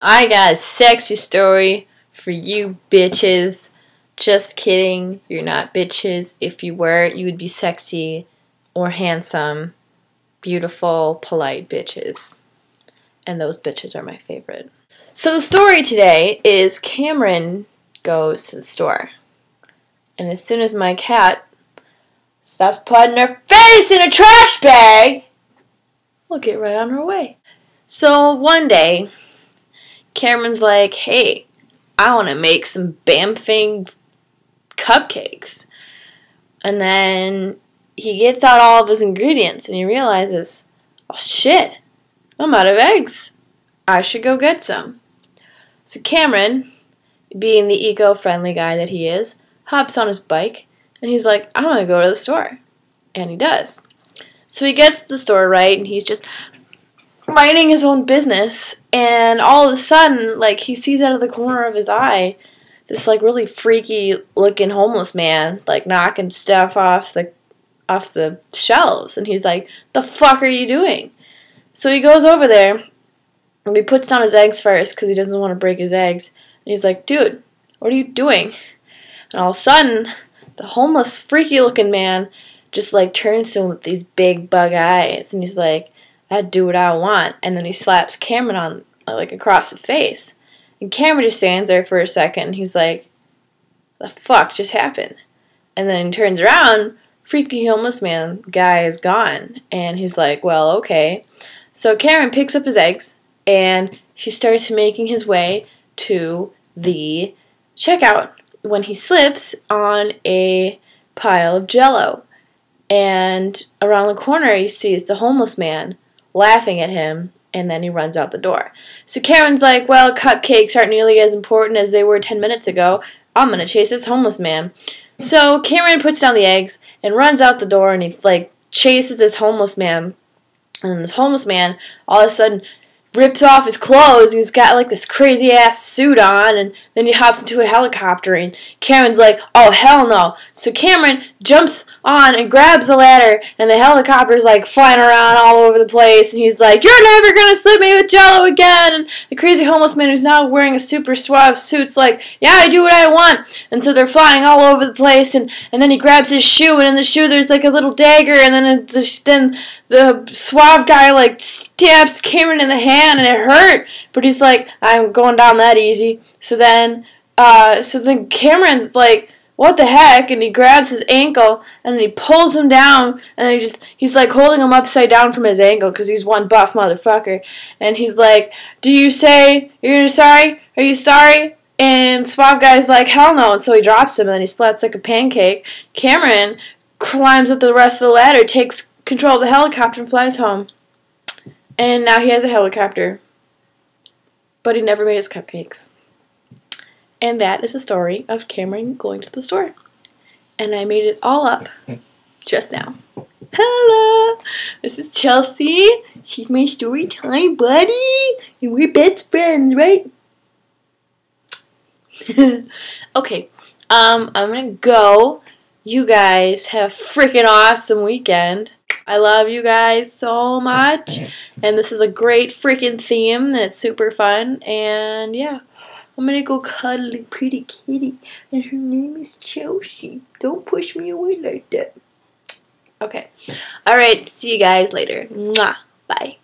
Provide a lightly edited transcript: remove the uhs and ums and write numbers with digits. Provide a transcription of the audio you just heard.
I got a sexy story for you bitches. Just kidding, you're not bitches. If you were, you would be sexy or handsome, beautiful, polite bitches. And those bitches are my favorite. So the story today is Cameron goes to the store. And as soon as my cat stops putting her face in a trash bag, we'll get right on her way. So one day, Cameron's like, hey, I want to make some Bamfing cupcakes. And then he gets out all of his ingredients and he realizes, oh shit, I'm out of eggs. I should go get some. So Cameron, being the eco-friendly guy that he is, hops on his bike and he's like, I'm going to go to the store. And he does. So he gets to the store, right, and he's just minding his own business, and all of a sudden, like, he sees out of the corner of his eye this, like, really freaky looking homeless man, like, knocking stuff off the shelves, and he's like, the fuck are you doing? So he goes over there and he puts down his eggs first because he doesn't want to break his eggs, and he's like, dude, what are you doing? And all of a sudden, the homeless freaky looking man just, like, turns to him with these big bug eyes, and he's like, I do what I want. And then he slaps Cameron on, like, across the face. And Cameron just stands there for a second, and he's like, the fuck just happened? And then he turns around, freaky homeless man guy is gone. And he's like, well, okay. So Cameron picks up his eggs, and he starts making his way to the checkout when he slips on a pile of Jell-O. And around the corner, he sees the homeless man laughing at him, and then he runs out the door. So Cameron's like, well, cupcakes aren't nearly as important as they were 10 minutes ago. I'm going to chase this homeless man. So Cameron puts down the eggs and runs out the door, and he, like, chases this homeless man. And this homeless man, all of a sudden, rips off his clothes, and he's got, like, this crazy-ass suit on, and then he hops into a helicopter, and Cameron's like, oh, hell no. So Cameron jumps on and grabs the ladder, and the helicopter's, like, flying around all over the place, and he's like, you're never gonna slip me with Jell-O again, and the crazy homeless man who's now wearing a super suave suit's like, yeah, I do what I want, and so they're flying all over the place, and then he grabs his shoe, and in the shoe there's, like, a little dagger, and then the suave guy, like, stabs Cameron in the hand, and it hurt, but he's like, I'm going down that easy. So then Cameron's like, what the heck? And he grabs his ankle, and then he pulls him down, and he's like holding him upside down from his ankle, because he's one buff motherfucker, and he's like, do you say, you're sorry? Are you sorry? And Suave Guy's like, hell no, and so he drops him, and then he splats like a pancake. Cameron climbs up the rest of the ladder, takes control of the helicopter, and flies home. And now he has a helicopter. But he never made his cupcakes. And that is the story of Cameron going to the store. And I made it all up just now. Hello! This is Chelsea. She's my story time buddy. And we're best friends, right? Okay. I'm gonna go. You guys have a freaking awesome weekend. I love you guys so much, and this is a great freaking theme, and it's super fun, and yeah, I'm gonna go cuddle a pretty kitty, and her name is Chelsea. Don't push me away like that. Okay, alright, see you guys later. Mwah. Bye.